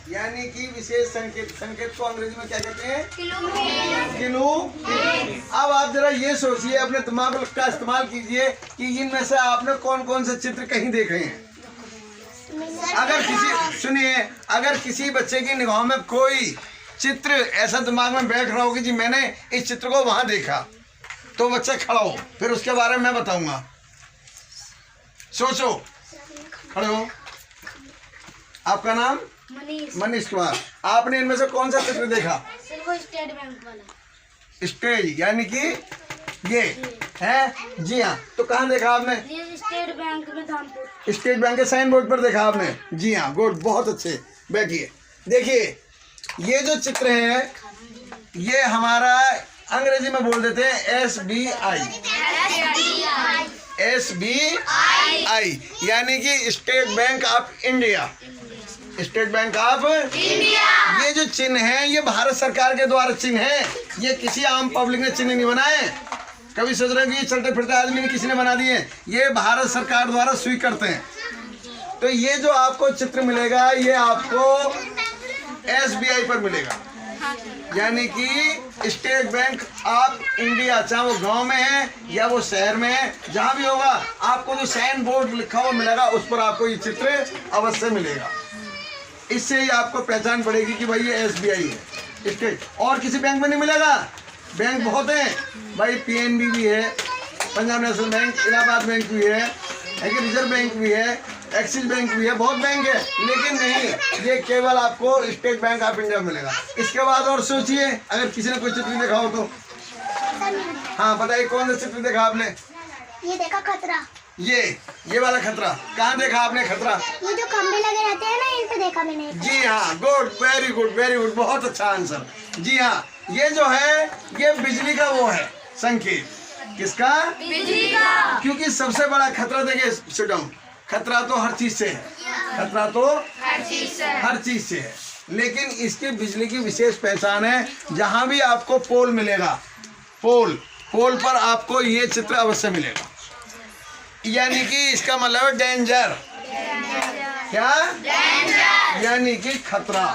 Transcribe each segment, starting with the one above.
यानी कि विशेष संकेत। संकेत को अंग्रेजी में क्या कहते हैं? क्लू। अब आप जरा ये सोचिए, अपने दिमाग का इस्तेमाल कीजिए कि इनमें से आपने कौन कौन से चित्र कहीं देखे हैं। अगर किसी, सुनिए, अगर किसी बच्चे की निगाह में कोई चित्र ऐसा दिमाग में बैठ रहा हो कि जी मैंने इस चित्र को वहां देखा, तो बच्चा खड़ा हो, फिर उसके बारे में मैं बताऊंगा। सोचो, खड़े हो। आपका नाम? मनीष कुमार। आपने इनमें से कौन सा चित्र देखा? स्टेट बैंक वाला। स्टेज यानी कि ये है? जी हाँ। तो कहाँ देखा आपने? ये स्टेट बैंक में धामपुर। स्टेट बैंक के साइन बोर्ड पर देखा आपने? जी हाँ, गुड, बहुत अच्छे। बैठिए। देखिए, ये जो चित्र है ये हमारा अंग्रेजी में बोल देते हैं SBI। SBI यानी कि state bank of India. State bank of India. ये जो चिन्ह है ये भारत सरकार के द्वारा चिन्ह है, ये किसी आम पब्लिक ने चिन्ह नहीं बनाए। कभी सोच रहे हैं कि चलते फिरते आदमी ने किसी ने बना दिए, ये भारत सरकार द्वारा स्वीकृत हैं। तो ये जो आपको चित्र मिलेगा ये आपको SBI पर मिलेगा, यानी कि स्टेट बैंक ऑफ इंडिया। चाहे वो गांव में है या वो शहर में है, जहां भी होगा आपको जो साइन बोर्ड लिखा हुआ मिलेगा उस पर आपको ये चित्र अवश्य मिलेगा। इससे ही आपको पहचान पड़ेगी कि भाई ये SBI है। स्टेट और किसी बैंक में नहीं मिलेगा। बैंक बहुत हैं भाई, PNB भी है, Punjab national bank, Allahabad bank भी है कि रिजर्व बैंक भी है, एक्सिस बैंक भी है, बहुत बैंक है, लेकिन नहीं, ये केवल आपको स्टेट बैंक ऑफ इंडिया मिलेगा। इसके बाद और सोचिए, अगर किसी ने कोई चित्र देखा हो तो। हाँ बताइए, कौन सा चित्र देखा आपने? ये देखा खतरा। ये वाला खतरा। कहाँ देखा आपने खतरा? ये जो खंभे लगे रहते हैं ना, इन पे देखा मैंने। जी हाँ, good, very good, very good, बहुत अच्छा आंसर। जी हाँ, ये जो है ये बिजली का वो है संकेत। किसका? बिजली का। क्योंकि सबसे बड़ा खतरा, देखिए सिडम, खतरा तो हर चीज से है, खतरा तो हर चीज से है, लेकिन इसकी बिजली की विशेष पहचान है। जहां भी आपको पोल मिलेगा, पोल पर आपको ये चित्र अवश्य मिलेगा, यानी कि इसका मतलब डेंजर। क्या? डेंजर यानी कि खतरा।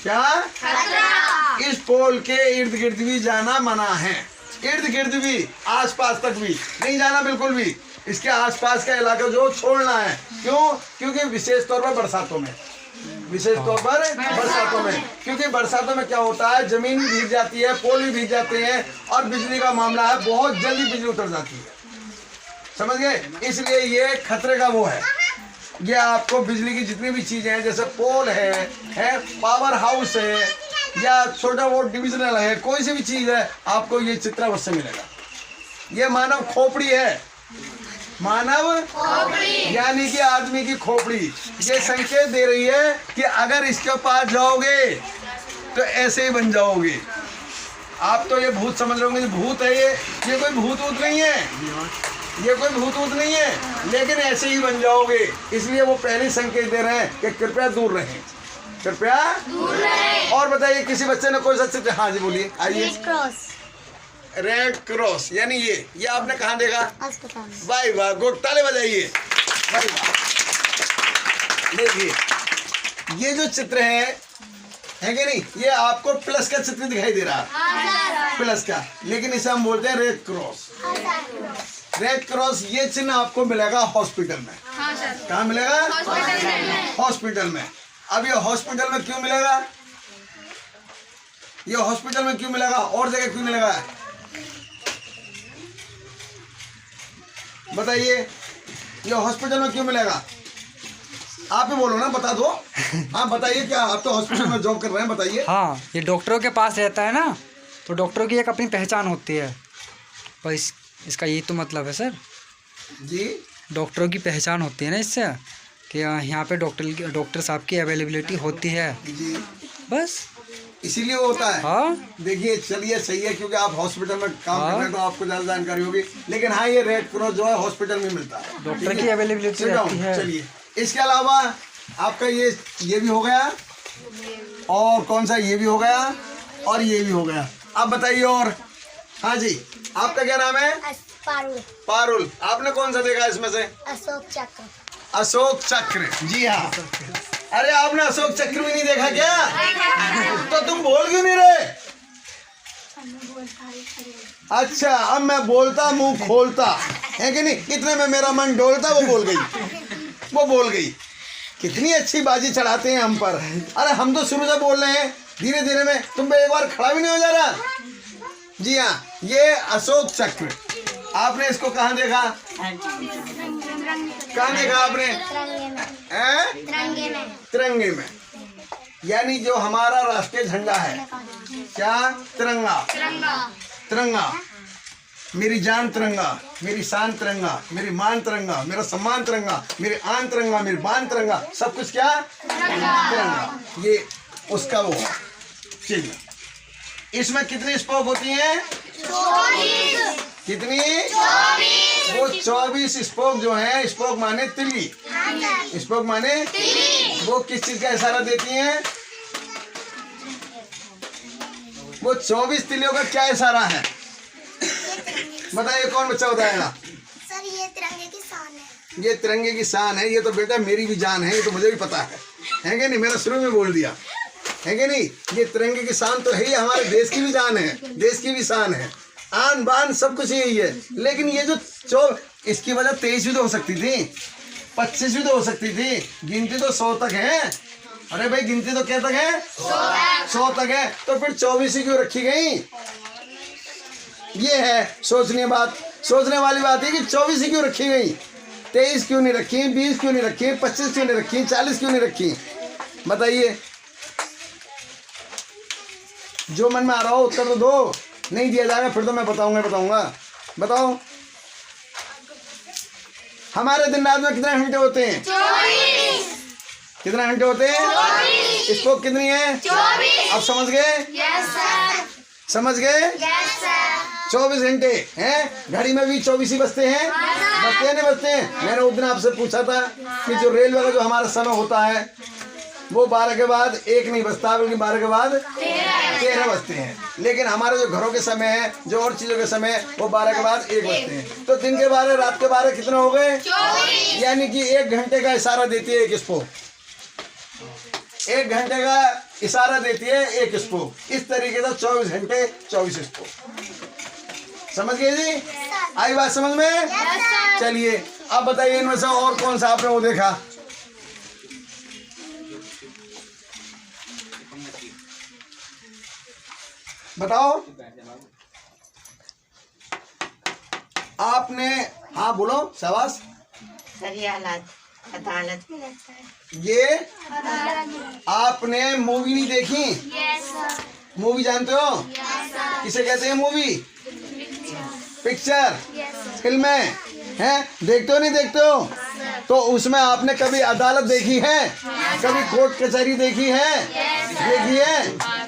क्या? खतरा। इस पोल के इर्द गिर्द भी जाना मना है, इर्द गिर्द भी, आसपास तक भी नहीं जाना बिल्कुल भी। इसके आसपास का इलाका जो छोड़ना है। क्यों? क्योंकि विशेष तौर पर बरसातों में, क्योंकि बरसातों में क्या होता है, जमीन भी भीग जाती है, पोल भी भीग जाते हैं, और बिजली का मामला है, बहुत जल्दी बिजली उतर जाती है। समझ गए? इसलिए ये खतरे का वो है। ये आपको बिजली की जितनी भी चीजें हैं, जैसे पोल है, पावर हाउस है, या छोटा वो डिविजनल है, कोई सी भी चीज है, आपको ये चित्र अवश्य मिलेगा। ये मानव खोपड़ी है, मानव खोपड़ी यानी कि आदमी की खोपड़ी। ये संकेत दे रही है कि अगर इसके पास जाओगे तो ऐसे ही बन जाओगे। आप तो ये भूत समझ रहे होंगे, भूत है ये कोई भूत वूत नहीं है, ये कोई भूत वूत नहीं है, लेकिन ऐसे ही बन जाओगे। इसलिए वो पहले संकेत दे रहे हैं कि कृपया दूर रहें, कृपया दूर रहें। और बताइए, किसी बच्चे ने कोई सा चित्र? हाँ जी बोलिए, आइए। रेड क्रॉस यानी ये आपने कहाँ देखा? अस्पताल। वाह वाह, गुड, ताली बजाइए। वाह वाह। देखिए, ये जो चित्र है कि नहीं, ये आपको प्लस का चित्र दिखाई दे रहा है, प्लस का, लेकिन इसे हम बोलते हैं रेड क्रॉस। रेड क्रॉस ये चिन्ह आपको मिलेगा हॉस्पिटल में। कहाँ मिलेगा? हॉस्पिटल में। अब ये हॉस्पिटल में क्यों मिलेगा? ये हॉस्पिटल में क्यों मिलेगा, और जगह क्यों मिलेगा? बताइए, ये हॉस्पिटल में क्यों मिलेगा? आप ही बोलो ना, बता दो। हाँ बताइए, क्या आप तो हॉस्पिटल में जॉब कर रहे हैं, बताइए। हाँ, ये डॉक्टरों के पास रहता है ना, तो डॉक्टरों की एक अपनी पहचान होती है, पर इसका यही तो मतलब है सर जी। डॉक्टरों की पहचान होती है ना इससे, कि यहाँ पे डॉक्टर साहब की अवेलेबिलिटी होती है जी, बस इसीलिए होता है। हाँ देखिए, चलिए सही है, क्योंकि आप हॉस्पिटल में काम कर रहे हैं तो आपको ज़्यादा जानकारी होगी, लेकिन हाँ ये रेड क्रॉस जो है हॉस्पिटल में मिलता है, डॉक्टर की अवेलेबिलिटी रहती है। चलिए, इसके अलावा आपका ये भी हो गया, और कौन सा, ये भी हो गया, और ये भी हो गया। आप बताइए और। हाँ जी, आपका क्या नाम है? पारुल। पारुल। आपने कौन सा देखा इसमें से? अशोक चक्र। अशोक चक्र। जी हाँ, अरे आपने अशोक चक्र भी नहीं देखा क्या? तो तुम बोल क्यों नहीं रहे? अच्छा, अब मैं बोलता मुंह खोलता है कि नहीं, इतने में मेरा मन डोलता, वो बोल गई। कितनी अच्छी बाजी चढ़ाते हैं हम पर। अरे हम तो शुरू से बोल रहे हैं, धीरे धीरे में तुम पे एक बार खड़ा भी नहीं हो जा रहा। जी हाँ, ये अशोक चक्र, आपने इसको कहाँ देखा? कहाँ देखा आपने? तिरंगे में। यानी जो हमारा राष्ट्रीय झंडा है, क्या? तिरंगा। मेरी जान तिरंगा, मेरी शान तिरंगा, मेरी मान तिरंगा, मेरा सम्मान तिरंगा, मेरी आन तिरंगा, मेरी बान तिरंगा, सब कुछ क्या? तिरंगा। ये उसका वो चिन्ह। इसमें कितनी स्पोक होती हैं? 24। कितनी? 24। वो 24 स्पोक जो है, स्पोक माने तिल्ली, स्पोक माने वो किस चीज का इशारा देती हैं? वो 24 तिल्लियों का क्या इशारा है? बताइए, कौन बच्चा बताएगा? सर, ये तिरंगे की शान है। ये तिरंगे की शान है। ये तो बेटा मेरी भी जान है, ये तो मुझे भी पता है कि नहीं? मेरा शुरू में बोल दिया है कि नहीं? ये तिरंगे की शान तो है ही, हमारे देश की भी जान है, देश की भी शान है, आन बान सब कुछ यही है। लेकिन ये जो इसकी वजह 23 भी तो हो सकती थी, 25 भी तो हो सकती थी। गिनती तो 100 तक है। अरे भाई, गिनती तो क्या तक है? 100 तक है। तो फिर 24 ही क्यों रखी गई? ये है सोचने वाली बात है कि 24 ही क्यों रखी गई? 23 क्यों नहीं रखी? 20 क्यों नहीं रखी? 25 क्यों नहीं रखी? 40 क्यों नहीं रखी? बताइए। जो मन में आ रहा हो उत्तर तो दो, नहीं दिया जाएगा फिर तो मैं बताऊंगा। बताओ, हमारे दिन रात में कितने घंटे होते हैं? 24। कितने घंटे होते हैं? 24। स्पोक कितनी है? 24। अब समझ गए? Yes sir. समझ गए? Yes sir. 24 घंटे हैं। घड़ी में भी 24 ही बजते हैं। बजते हैं नहीं बजते हैं? मैंने उस दिन आपसे पूछा था कि जो रेलवे का जो हमारा समय होता है वो 12 के बाद 1 नहीं बजता, बल्कि 12 के बाद 13 बजते हैं। लेकिन हमारे जो घरों के समय है, जो और चीजों के समय, वो 12 के बाद 1 बजते हैं। तो दिन के 12, रात के 12 कितने हो गए? 24। यानी कि 1 घंटे का इशारा देती है एक स्पोक। 1 घंटे का इशारा देती है एक स्पोक। इस तरीके से 24 घंटे 24 स्पोक। समझ गए जी? आई बात समझ में? चलिए अब बताइए, इनमें से और कौन सा आपने वो देखा? बताओ आपने। हाँ बोलो, शाबाश। सर, ये अदालत। ये आपने मूवी नहीं देखी? मूवी जानते हो? किसे कहते हैं मूवी? पिक्चर, फिल्में हैं, देखते हो नहीं देखते हो? तो उसमें आपने कभी अदालत देखी है? कभी कोर्ट कचहरी देखी है? देखी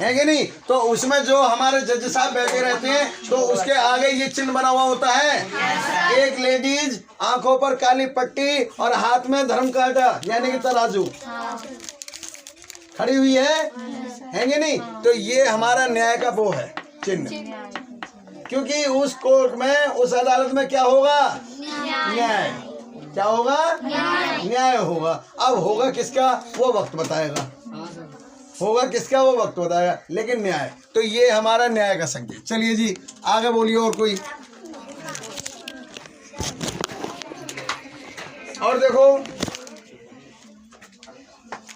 है कि नहीं? तो उसमें जो हमारे जज साहब बैठे रहते हैं, तो उसके आगे ये चिन्ह बना हुआ होता है। एक लेडीज, आंखों पर काली पट्टी और हाथ में धर्म कांटा यानी कि तराजू खड़ी हुई है कि नहीं? तो ये हमारा न्याय का वो है चिन्ह। क्योंकि उस कोर्ट में, उस अदालत में क्या होगा? न्याय। क्या होगा? न्याय होगा। अब होगा किसका वो वक्त बताएगा, होगा किसका वो वक्त बताएगा, लेकिन न्याय। तो ये हमारा न्याय का संकेत। चलिए जी आगे बोलिए। और कोई? और देखो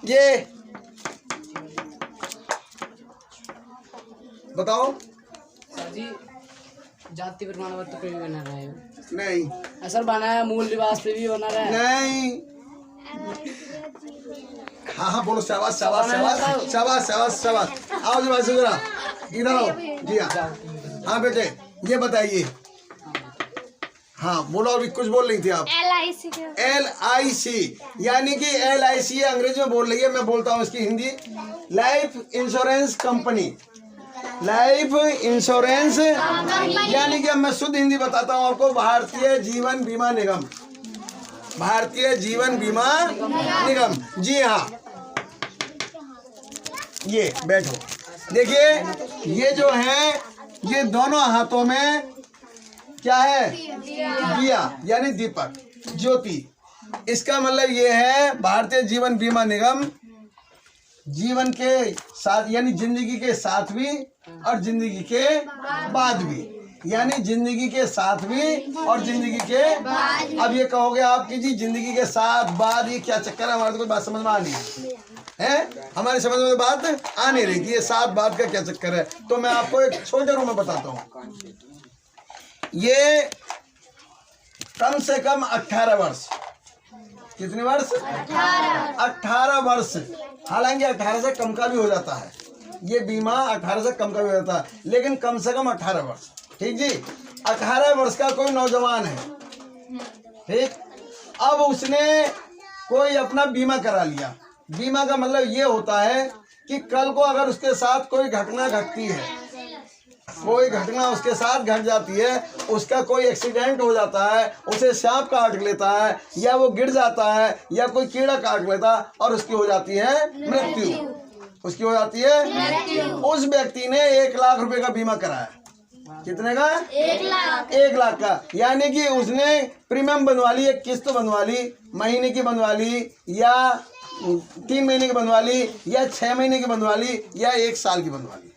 ये बताओ। जी, जाति प्रमाण पत्र पे भी बना रहा है? नहीं। सर, बना है मूल निवास पे भी बना रहा है? नहीं। हाँ बोलो। शाबाश शाबाश शाबाश शाबाश शाबाश शाबाश। आओ जी भाई जरा इधर आओ। जी हाँ बेटे, ये बताइए। हाँ बोलो, अभी कुछ बोल रही थी आप। LIC यानी कि LIC अंग्रेजी में बोल रही है, मैं बोलता हूँ इसकी Hindi. Life insurance company. Life insurance यानी कि अब मैं शुद्ध हिंदी बताता हूँ आपको, भारतीय जीवन बीमा निगम। भारतीय जीवन बीमा निगम। जी हाँ, ये बैठो। देखिए ये जो है, ये दोनों हाथों में क्या है? दिया यानी दीपक, ज्योति। इसका मतलब ये है भारतीय जीवन बीमा निगम जीवन के साथ यानी जिंदगी के साथ भी और जिंदगी के बाद भी, यानी जिंदगी के साथ भी और जिंदगी के अब ये कहोगे आप कि जी जिंदगी के साथ बाद ये क्या चक्कर है, हमारे तो कोई बात समझ में आ नहीं है, हमारी समझ में बात आ नहीं रही कि ये साथ बाद का क्या चक्कर है। तो मैं आपको एक छोटे रूप में बताता हूँ। ये कम से कम 18 वर्ष, कितने वर्ष? 18 वर्ष, हालांकि 18 से कम का भी हो जाता है, ये बीमा 18 से कम का भी हो जाता है, लेकिन कम से कम 18 वर्ष, ठीक जी। 18 वर्ष का कोई नौजवान है, ठीक, अब उसने कोई अपना बीमा करा लिया। बीमा का मतलब ये होता है कि कल को अगर उसके साथ कोई घटना घटती है, कोई घटना उसके साथ घट जाती है, उसका कोई एक्सीडेंट हो जाता है, उसे सांप काट लेता है या वो गिर जाता है या कोई कीड़ा काट लेता है और उसकी हो जाती है मृत्यु, उसकी हो जाती है, उस व्यक्ति ने 1 लाख रुपए का बीमा कराया। कितने का? 1 लाख का, यानी कि उसने प्रीमियम बनवा ली, एक किस्त बनवा ली, महीने की बनवा ली या 3 महीने की बनवा ली या 6 महीने की बनवा ली या 1 साल की बनवा ली,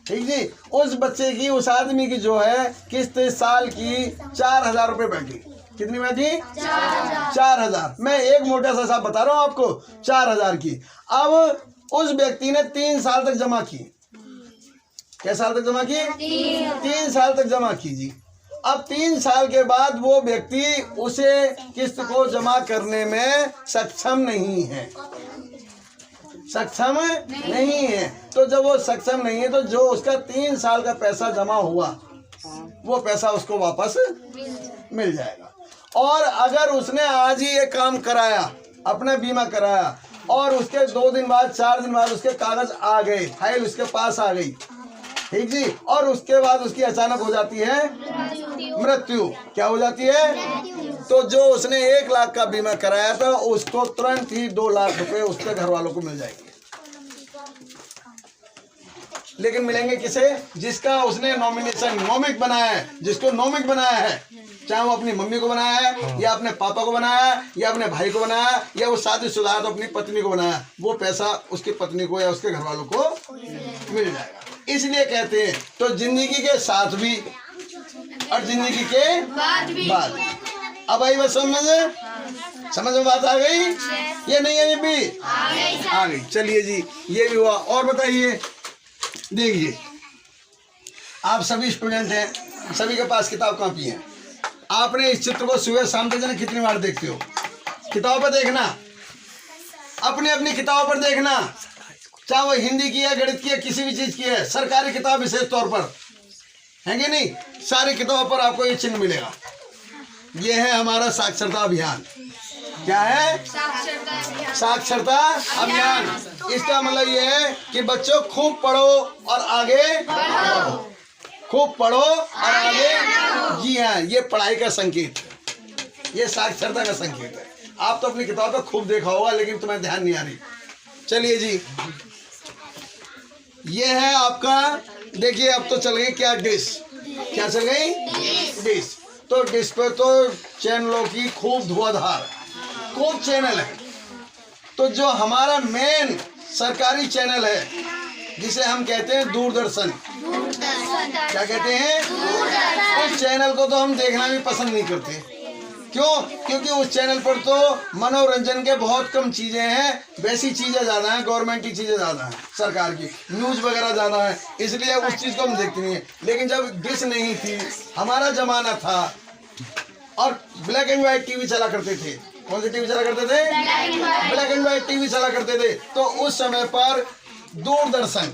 ठीक जी। उस बच्चे की, उस आदमी की जो है किस्त साल की 4,000 रुपये बैठी। कितनी बैठी? 4,000। मैं एक मोटा सा हिसाब बता रहा हूँ आपको, 4,000 की। अब उस व्यक्ति ने 3 साल तक जमा की। क्या साल तक जमा की? 3 साल तक जमा की जी। अब 3 साल के बाद वो व्यक्ति उसे किस्त को जमा करने में सक्षम नहीं है, सक्षम नहीं है। तो जब वो सक्षम नहीं है तो जो उसका 3 साल का पैसा जमा हुआ वो पैसा उसको वापस मिल जाएगा। और अगर उसने आज ही ये काम कराया, अपना बीमा कराया, और उसके 2 दिन बाद 4 दिन बाद उसके कागज आ गए, फाइल उसके पास आ गई, ठीक जी, और उसके बाद उसकी अचानक हो जाती है मृत्यु। क्या हो जाती है? तो जो उसने 1 लाख का बीमा कराया था उसको तुरंत ही 2 लाख रुपए उसके घर वालों को मिल जाएंगे। लेकिन मिलेंगे किसे? जिसका उसने नोमिक बनाया है, जिसको नोमिक बनाया है, चाहे वो अपनी मम्मी को बनाया है या अपने पापा को बनाया है या अपने भाई को बनाया या वो शादीशुदा है तो अपनी पत्नी को बनाया, वो पैसा उसकी पत्नी को या उसके घर वालों को मिल जाएगा। इसलिए कहते हैं तो जिंदगी के साथ भी और जिंदगी के बाद। अब आई बात समझ में बात आ गई? ये नहीं है, ये भी आ गई। चलिए जी, ये भी हुआ। और बताइए, देखिए आप सभी स्टूडेंट हैं, सभी के पास किताब कॉपी है। आपने इस चित्र को सुबह शाम तक कितनी बार देखते हो? किताब पर देखना, अपनी अपनी किताबों पर देखना, चाहे वो हिंदी की है, गणित की है, किसी भी चीज की है, सरकारी किताब विशेष तौर पर है कि नहीं, सारी किताबों पर आपको ये चिन्ह मिलेगा। ये है हमारा साक्षरता अभियान। क्या है? साक्षरता अभियान। इसका मतलब ये है कि बच्चों खूब पढ़ो और आगे बढ़ो, खूब पढ़ो और आगे। जी हाँ, ये पढ़ाई का संकेत है, ये साक्षरता का संकेत है। आप तो अपनी किताब पे खूब देखा होगा लेकिन तुम्हें ध्यान नहीं आ रही। चलिए जी, ये है आपका, देखिए अब तो चल गई क्या डिश, क्या चल गई? डिश। तो डिश पे तो चैनलों की खूब धुआंधार, खूब चैनल है। तो जो हमारा मेन सरकारी चैनल है जिसे हम कहते हैं दूरदर्शन, क्या कहते हैं? उस चैनल को तो हम देखना भी पसंद नहीं करते। क्यों? क्योंकि उस चैनल पर तो मनोरंजन के बहुत कम चीजें हैं, वैसी चीजें ज्यादा हैं, गवर्नमेंट की चीजें ज्यादा हैं, सरकार की न्यूज वगैरह ज्यादा है, इसलिए उस चीज को हम देखते नहीं है। लेकिन जब डिश नहीं थी, हमारा जमाना था और ब्लैक एंड व्हाइट टीवी चला करते थे। कौन सी टीवी चला करते थे? ब्लैक एंड व्हाइट टीवी चला करते थे। तो उस समय पर दूरदर्शन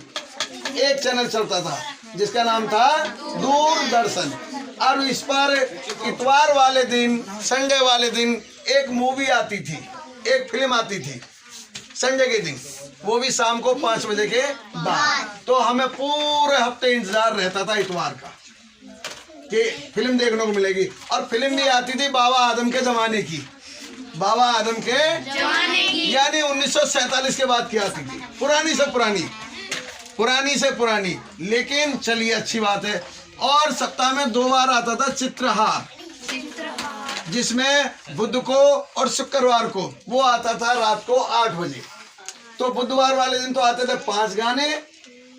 एक चैनल चलता था जिसका नाम था दूरदर्शन। और इस पर इतवार वाले दिन, संडे वाले दिन एक मूवी आती थी, एक फिल्म आती थी संडे के दिन, वो भी शाम को 5 बजे के बाद। तो हमें पूरे हफ्ते इंतजार रहता था इतवार का कि फिल्म देखने को मिलेगी। और फिल्म भी आती थी बाबा आदम के जमाने की, बाबा आदम के यानी 1947 के बाद की आती थी, पुरानी से पुरानी, पुरानी से पुरानी। लेकिन चलिए अच्छी बात है। और सप्ताह में 2 बार आता था चित्रहार, जिसमें बुध को और शुक्रवार को, वो आता था रात को 8 बजे। तो बुधवार वाले दिन तो आते थे 5 गाने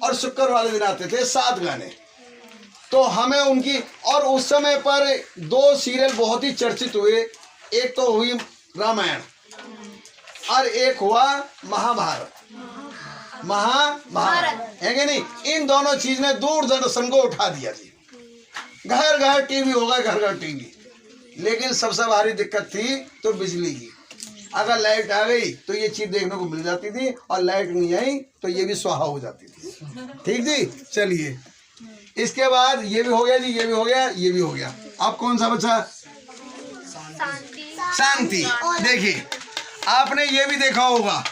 और शुक्र वाले दिन आते थे 7 गाने। तो हमें उनकी, और उस समय पर 2 सीरियल बहुत ही चर्चित हुए, एक तो हुई रामायण और एक हुआ महाभारत है कि नहीं। इन दोनों चीज ने दूरदर्शन को उठा दिया जी, घर घर टीवी होगा, घर घर टीवी। लेकिन सबसे भारी दिक्कत थी तो बिजली की। अगर लाइट आ गई तो ये चीज देखने को मिल जाती थी, और लाइट नहीं आई तो ये भी स्वाहा हो जाती थी। ठीक जी, चलिए इसके बाद ये भी हो गया जी, ये भी हो गया, ये भी हो गया। अब कौन सा बचा? शांति। देखिए आपने ये भी देखा होगा,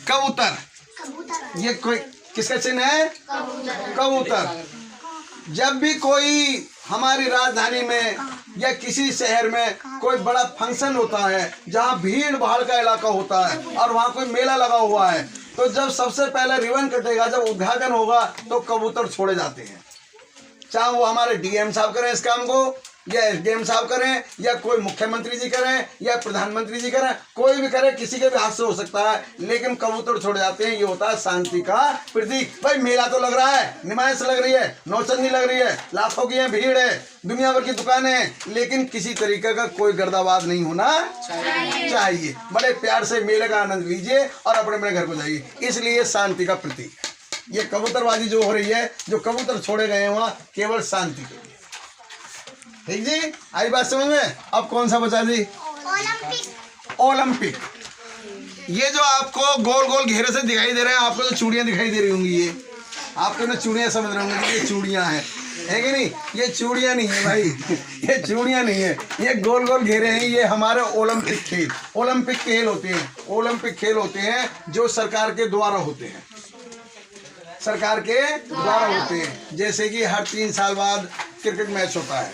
कबूतर। ये कोई किसका चिन्ह है? कबूतर। जब भी कोई हमारी राजधानी में या किसी शहर में कोई बड़ा फंक्शन होता है, जहाँ भीड़ भाड़ का इलाका होता है और वहाँ कोई मेला लगा हुआ है, तो जब सबसे पहले रिबन कटेगा, जब उद्घाटन होगा, तो कबूतर छोड़े जाते हैं। चाहे वो हमारे डीएम साहब करें इस काम को, या एसडीएम साहब करें, या कोई मुख्यमंत्री जी करें, या प्रधानमंत्री जी करें, कोई भी करे, किसी के भी हाथ से हो सकता है, लेकिन कबूतर छोड़ जाते हैं। ये होता है शांति का प्रतीक। भाई मेला तो लग रहा है, नुमाइश लग रही है, नौचंदी लग रही है, लाखों की भीड़ है, दुनिया भर की दुकानें हैं, लेकिन किसी तरीके का कोई गर्दाबाद नहीं होना चाहिए। बड़े प्यार से मेले का आनंद लीजिए और अपने अपने घर को जाइए। इसलिए शांति का प्रतीक है ये कबूतरबाजी जो हो रही है, जो कबूतर छोड़े गए हैं वहाँ केवल शांति के लिए। ठीक जी, आई बात समझ में? अब कौन सा बचा जी? ओलंपिक। ये जो आपको गोल गोल घेरे से दिखाई दे रहे हैं, आपको तो चूड़ियां दिखाई दे रही होंगी, ये आपको ना चूड़ियां समझ रहे होंगे, ये चूड़ियां हैं, है कि नहीं? ये चूड़ियां नहीं है भाई, ये चूड़ियां नहीं है, ये गोल गोल घेरे हैं। ये हमारे ओलंपिक खेल होते हैं। ओलंपिक खेल होते हैं जो सरकार के द्वारा होते हैं, सरकार के द्वारा होते हैं। जैसे कि हर 3 साल बाद क्रिकेट मैच होता है,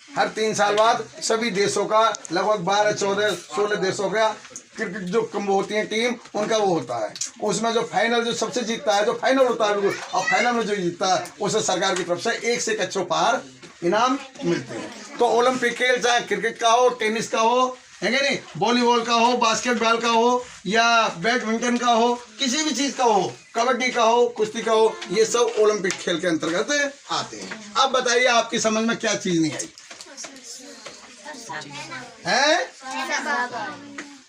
हर 3 साल बाद सभी देशों का लगभग 12, 14, 16 देशों का क्रिकेट जो कम होती है टीम, उनका वो होता है। उसमें जो फाइनल जो सबसे जीतता है, जो फाइनल होता है बिल्कुल, और फाइनल में जो जीतता है उसे सरकार की तरफ से 1 से 1 अच्छे उपहार इनाम मिलते हैं। तो ओलंपिक खेल चाहे क्रिकेट का हो, टेनिस का हो, है कि नहीं, वॉलीबॉल का हो, बास्केटबॉल का हो, या बैडमिंटन का हो, किसी भी चीज़ का हो, कबड्डी का हो, कुश्ती का हो, ये सब ओलंपिक खेल के अंतर्गत आते हैं। अब बताइए आपकी समझ में क्या चीज़ नहीं आई है?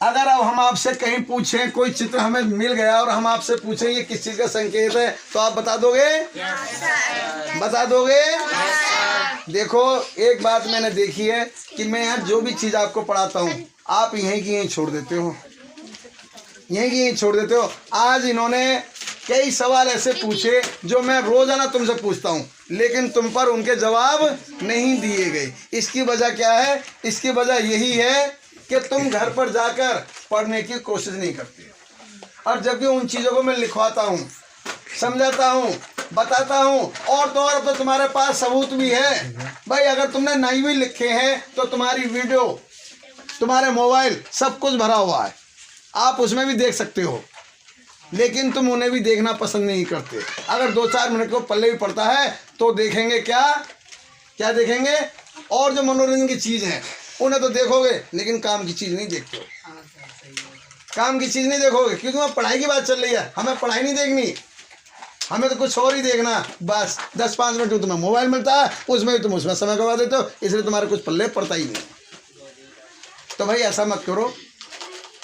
अगर अब हम आपसे कहीं पूछें, कोई चित्र हमें मिल गया और हम आपसे पूछें ये किस चीज़ का संकेत है, तो आप बता दोगे? बता दोगे? देखो एक बात मैंने देखी है कि मैं यहाँ जो भी चीज़ आपको पढ़ाता हूँ, आप यहीं की यहीं छोड़ देते हो, यहीं की यहीं छोड़ देते हो। आज इन्होंने कई सवाल ऐसे पूछे जो मैं रोजाना तुमसे पूछता हूँ, लेकिन तुम पर उनके जवाब नहीं दिए गए। इसकी वजह क्या है? इसकी वजह यही है कि तुम घर पर जाकर पढ़ने की कोशिश नहीं करते। और जबकि उन चीज़ों को मैं लिखवाता हूँ, समझाता हूँ, बताता हूँ, और तो और अब तो तुम्हारे पास सबूत भी है भाई। अगर तुमने नहीं भी लिखे हैं तो तुम्हारी वीडियो, तुम्हारे मोबाइल सब कुछ भरा हुआ है, आप उसमें भी देख सकते हो, लेकिन तुम उन्हें भी देखना पसंद नहीं करते। अगर 2-4 मिनट को पल्ले भी पड़ता है तो देखेंगे क्या देखेंगे? और जो मनोरंजन की चीज़ है उन्हें तो देखोगे, लेकिन काम की चीज़ नहीं देखते हो, काम की चीज़ नहीं देखोगे, क्योंकि वहाँ पढ़ाई की बात चल रही है। हमें पढ़ाई नहीं देखनी, हमें तो कुछ और ही देखना। बस 10-5 मिनट तुम्हें मोबाइल मिलता है, उसमें भी तुम उसमें समय गवा देते हो, इसलिए तुम्हारे कुछ पल्ले पड़ता ही नहीं। तो भाई ऐसा मत करो,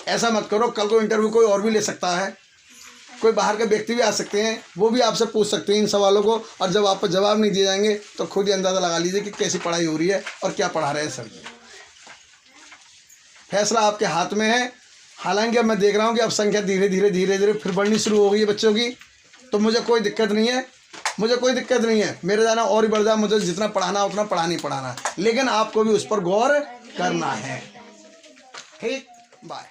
ऐसा मत करो। कल को इंटरव्यू कोई और भी ले सकता है, कोई बाहर के व्यक्ति भी आ सकते हैं, वो भी आपसे पूछ सकते हैं इन सवालों को, और जब आप पर जवाब नहीं दिए जाएंगे तो खुद ही अंदाज़ा लगा लीजिए कि कैसी पढ़ाई हो रही है और क्या पढ़ा रहे हैं सर जी। फैसला आपके हाथ में है। हालांकि अब मैं देख रहा हूँ कि अब संख्या धीरे धीरे फिर बढ़नी शुरू हो गई है बच्चों की, तो मुझे कोई दिक्कत नहीं है, मुझे कोई दिक्कत नहीं है। मेरे जाना और ही बढ़ जाए, मुझे जितना पढ़ाना उतना पढ़ाना, लेकिन आपको भी उस पर गौर करना है। ठीक, बाय।